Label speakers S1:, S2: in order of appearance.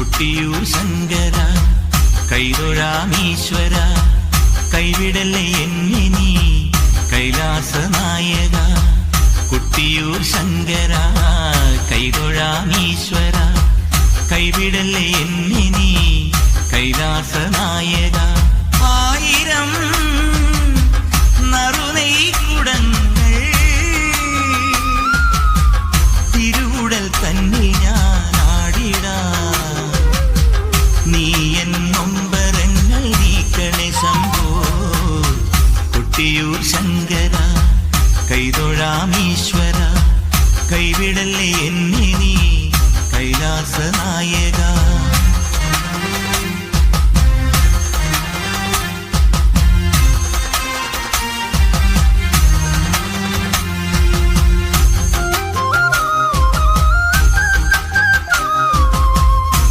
S1: കൊട്ടിയൂർ ശങ്കര കൈതൊഴാമീശ്വര കൈവിടല്ലേ എന്നെ നീ കൈലാസനായക കൊട്ടിയൂർ ശങ്കര കൈതൊഴാമീശ്വര കൈവിടല്ലേ എന്നെ നീ കൈലാസനായക